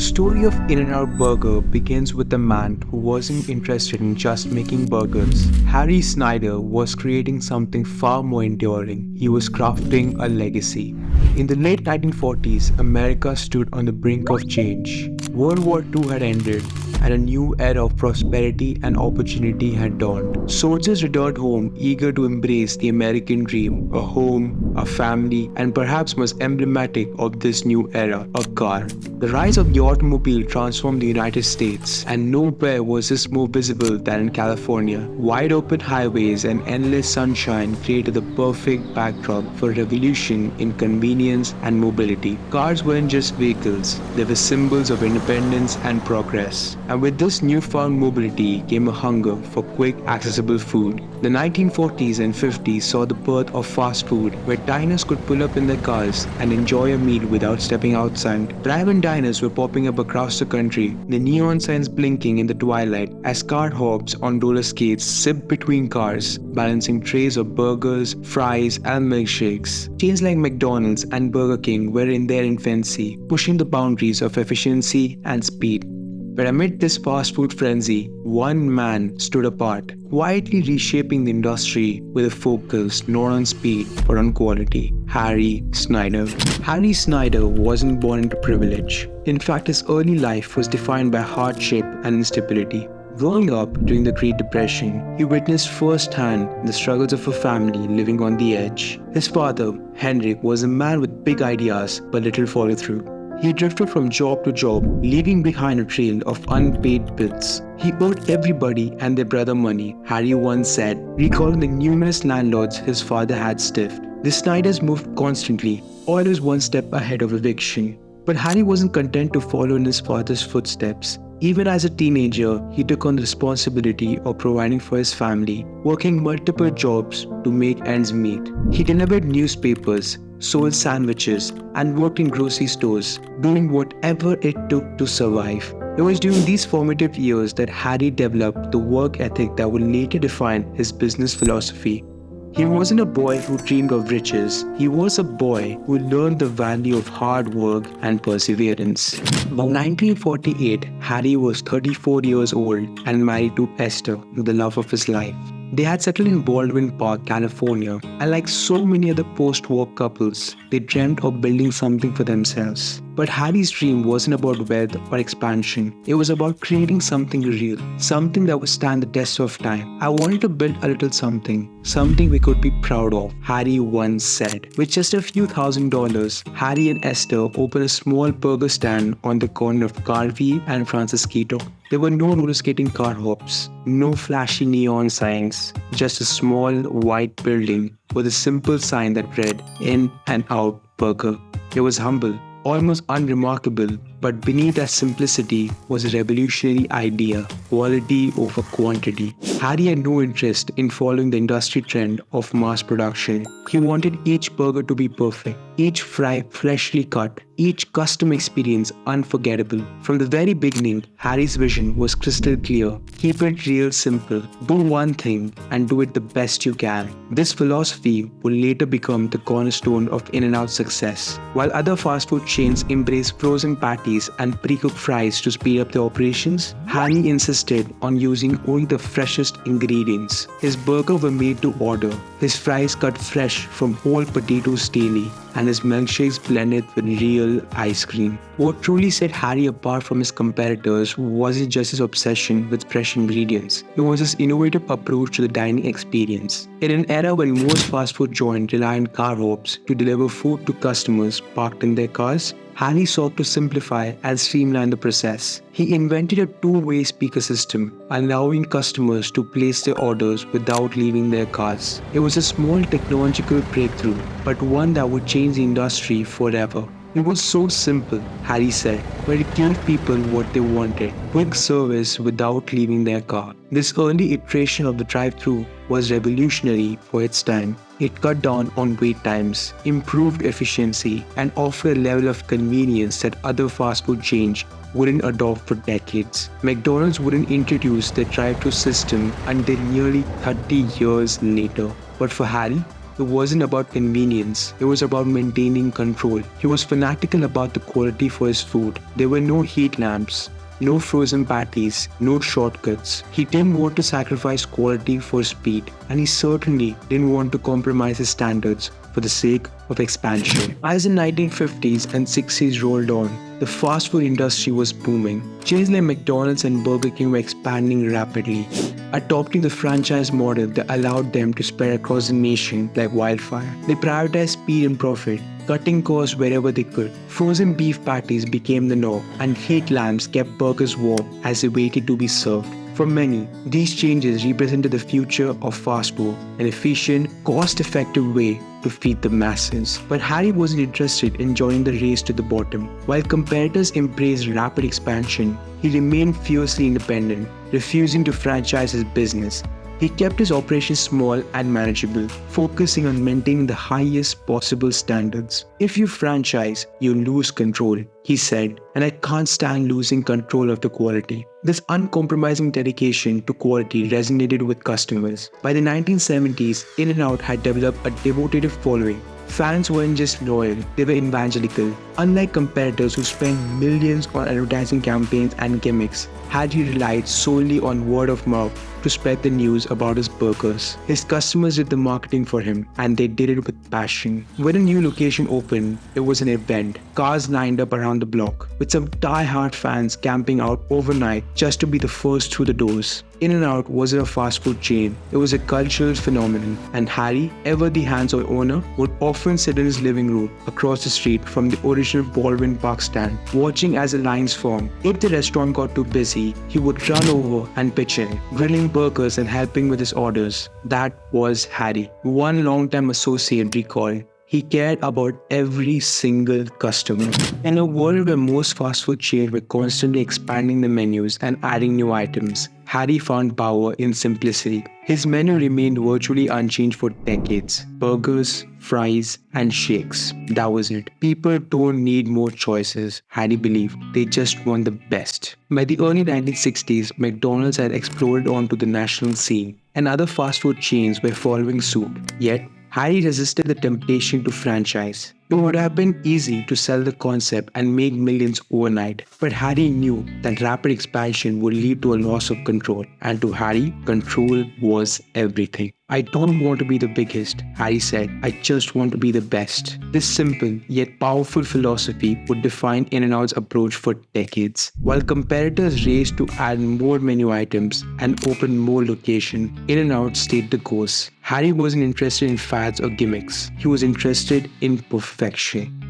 story of In-N-Out Burger begins with a man who wasn't interested in just making burgers. Harry Snyder was creating something far more enduring. He was crafting a legacy. In the late 1940s, America stood on the brink of change. World War II had ended, and a new era of prosperity and opportunity had dawned. Soldiers returned home eager to embrace the American dream, a home, a family, and perhaps most emblematic of this new era, a car. The rise of the automobile transformed the United States, and nowhere was this more visible than in California. Wide open highways and endless sunshine created the perfect backdrop for a revolution in convenience and mobility. Cars weren't just vehicles, they were symbols of independence and progress. And with this newfound mobility came a hunger for quick, accessible food. The 1940s and 50s saw the birth of fast food, where diners could pull up in their cars and enjoy a meal without stepping outside. Drive-in diners were popping up across the country, the neon signs blinking in the twilight as car hops on roller skates zipped between cars, balancing trays of burgers, fries, and milkshakes. Chains like McDonald's and Burger King were in their infancy, pushing the boundaries of efficiency and speed. But amid this fast food frenzy, one man stood apart, quietly reshaping the industry with a focus not on speed but on quality. Harry Snyder. Harry Snyder wasn't born into privilege. In fact, his early life was defined by hardship and instability. Growing up during the Great Depression, he witnessed firsthand the struggles of a family living on the edge. His father, Henry, was a man with big ideas but little follow-through. He drifted from job to job, leaving behind a trail of unpaid bills. He owed everybody and their brother money, Harry once said, recalling the numerous landlords his father had stiffed. The Snyders moved constantly, always one step ahead of eviction. But Harry wasn't content to follow in his father's footsteps. Even as a teenager, he took on the responsibility of providing for his family, working multiple jobs to make ends meet. He delivered newspapers, sold sandwiches, and worked in grocery stores, doing whatever it took to survive. It was during these formative years that Harry developed the work ethic that would later define his business philosophy. He wasn't a boy who dreamed of riches. He was a boy who learned the value of hard work and perseverance. By 1948, Harry was 34 years old and married to Esther, the love of his life. They had settled in Baldwin Park, California, and like so many other post-war couples, they dreamt of building something for themselves. But Harry's dream wasn't about wealth or expansion. It was about creating something real, something that would stand the test of time. I wanted to build a little something we could be proud of, Harry once said. With just a few $1,000s, Harry and Esther opened a small burger stand on the corner of Garvey and Francisquito. There were no roller skating car hops, no flashy neon signs, just a small white building with a simple sign that read In-N-Out Burger. It was humble, almost unremarkable, but beneath that simplicity was a revolutionary idea: quality over quantity. Harry had no interest in following the industry trend of mass production. He wanted each burger to be perfect, each fry freshly cut, each custom experience unforgettable. From the very beginning, Harry's vision was crystal clear. Keep it real simple. Do one thing and do it the best you can. This philosophy would later become the cornerstone of In-N-Out's success. While other fast food chains embraced frozen patties and pre-cooked fries to speed up their operations, Harry insisted on using only the freshest ingredients. His burgers were made to order, his fries cut fresh from whole potatoes daily, and his milkshakes blended with real ice cream. What truly set Harry apart from his competitors wasn't just his obsession with fresh ingredients. It was his innovative approach to the dining experience. In an era when most fast food joints rely on car hops to deliver food to customers parked in their cars, Harry sought to simplify and streamline the process. He invented a two-way speaker system, allowing customers to place their orders without leaving their cars. It was a small technological breakthrough, but one that would change the industry forever. It was so simple, Harry said, but it gave people what they wanted: quick service without leaving their car. This early iteration of the drive-thru was revolutionary for its time. It cut down on wait times, improved efficiency, and offered a level of convenience that other fast food chains wouldn't adopt for decades. McDonald's wouldn't introduce the drive-thru system until nearly 30 years later. But for Harry, It wasn't about convenience, it was about maintaining control. He was fanatical about the quality for his food. There were no heat lamps, no frozen patties, no shortcuts. He didn't want to sacrifice quality for speed, and he certainly didn't want to compromise his standards for the sake of expansion. As the 1950s and 60s rolled on, the fast food industry was booming. Chains like McDonald's and Burger King were expanding rapidly, adopting the franchise model that allowed them to spread across the nation like wildfire. They prioritized speed and profit, cutting costs wherever they could. Frozen beef patties became the norm, and heat lamps kept burgers warm as they waited to be served. For many, these changes represented the future of fast food, an efficient, cost-effective way to feed the masses. But Harry wasn't interested in joining the race to the bottom. While competitors embraced rapid expansion, he remained fiercely independent, refusing to franchise his business. He kept his operations small and manageable, focusing on maintaining the highest possible standards. "If you franchise, you lose control," he said, "and I can't stand losing control of the quality." This uncompromising dedication to quality resonated with customers. By the 1970s, In-N-Out had developed a devoted following. Fans weren't just loyal, they were evangelical. Unlike competitors who spent millions on advertising campaigns and gimmicks, Harry relied solely on word of mouth to spread the news about his burgers. His customers did the marketing for him, and they did it with passion. When a new location opened, it was an event. Cars lined up around the block, with some die-hard fans camping out overnight just to be the first through the doors. In-N-Out wasn't a fast food chain, it was a cultural phenomenon, and Harry, ever the hands-on owner, would often sit in his living room across the street from the original Baldwin Park stand, watching as the lines formed. If the restaurant got too busy, he would run over and pitch in, grilling burgers and helping with his orders. That was Harry. One longtime associate recalled, "He cared about every single customer." In a world where most fast food chains were constantly expanding the menus and adding new items, Harry found power in simplicity. His menu remained virtually unchanged for decades. Burgers, fries, and shakes. That was it. People don't need more choices, Harry believed. They just want the best. By the early 1960s, McDonald's had exploded onto the national scene, and other fast food chains were following suit. Yet, Harry resisted the temptation to franchise. It would have been easy to sell the concept and make millions overnight, but Harry knew that rapid expansion would lead to a loss of control, and to Harry, control was everything. "I don't want to be the biggest," Harry said. "I just want to be the best." This simple yet powerful philosophy would define In-N-Out's approach for decades. While competitors raced to add more menu items and open more locations, In-N-Out stayed the course. Harry wasn't interested in fads or gimmicks. He was interested in perfection.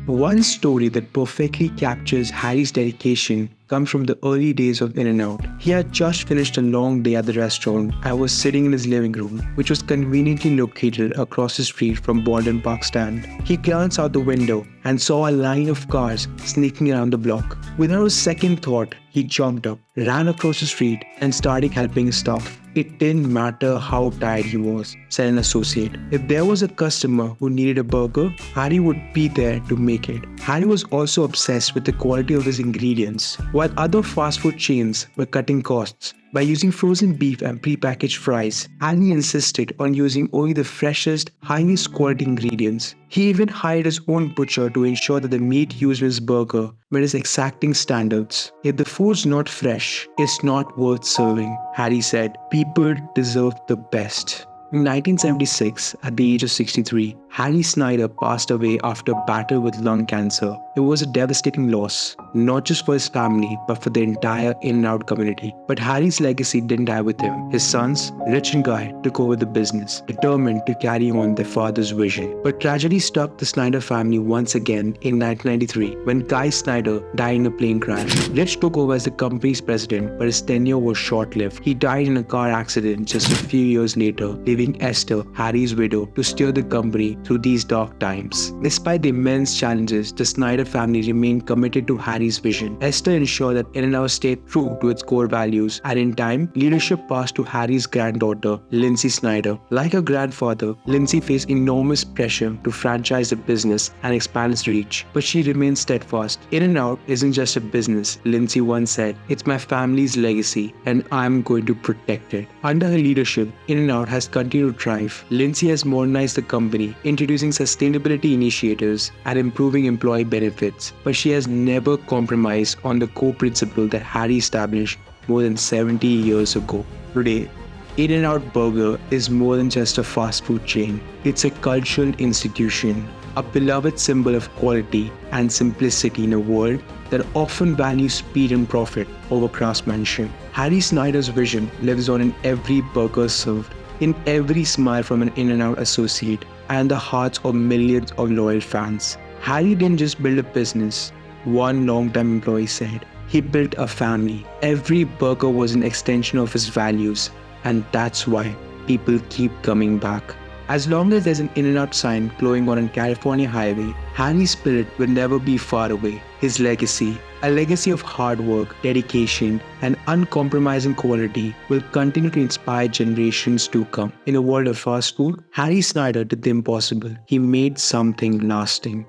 One story that perfectly captures Harry's dedication comes from the early days of In-N-Out. He had just finished a long day at the restaurant and was sitting in his living room, which was conveniently located across the street from Baldwin Park stand. He glanced out the window and saw a line of cars sneaking around the block. Without a second thought, he jumped up, ran across the street, and started helping his staff. "It didn't matter how tired he was," said an associate. "If there was a customer who needed a burger, Harry would be there to make it." Harry was also obsessed with the quality of his ingredients. While other fast food chains were cutting costs by using frozen beef and prepackaged fries, Harry insisted on using only the freshest, highest quality ingredients. He even hired his own butcher to ensure that the meat used in his burger met his exacting standards. "If the food's not fresh, it's not worth serving," Harry said. "People deserve the best." In 1976, at the age of 63, Harry Snyder passed away after a battle with lung cancer. It was a devastating loss, not just for his family, but for the entire In-N-Out community. But Harry's legacy didn't die with him. His sons, Rich and Guy, took over the business, determined to carry on their father's vision. But tragedy struck the Snyder family once again in 1993, when Guy Snyder died in a plane crash. Rich took over as the company's president, but his tenure was short-lived. He died in a car accident just a few years later, leaving Esther, Harry's widow, to steer the company through these dark times. Despite the immense challenges, the Snyder family remained committed to Harry's vision. Esther ensured that In-N-Out stayed true to its core values, and in time, leadership passed to Harry's granddaughter, Lindsay Snyder. Like her grandfather, Lindsay faced enormous pressure to franchise the business and expand its reach, but she remained steadfast. In-N-Out isn't just a business, Lindsay once said, "It's my family's legacy, and I'm going to protect it." Under her leadership, In-N-Out has continued to thrive. Lindsay has modernized the company, introducing sustainability initiatives and improving employee benefits, but she has never compromised on the core principle that Harry established more than 70 years ago. Today, In-N-Out Burger is more than just a fast food chain. It's a cultural institution, a beloved symbol of quality and simplicity in a world that often values speed and profit over craftsmanship. Harry Snyder's vision lives on in every burger served, in every smile from an In-N-Out associate, and the hearts of millions of loyal fans. Harry didn't just build a business, one long-time employee said. He built a family. Every burger was an extension of his values, and that's why people keep coming back. As long as there's an In-N-Out sign glowing on a California highway, Harry's spirit will never be far away. His legacy, a legacy of hard work, dedication, and uncompromising quality, will continue to inspire generations to come. In a world of fast food, Harry Snyder did the impossible. He made something lasting.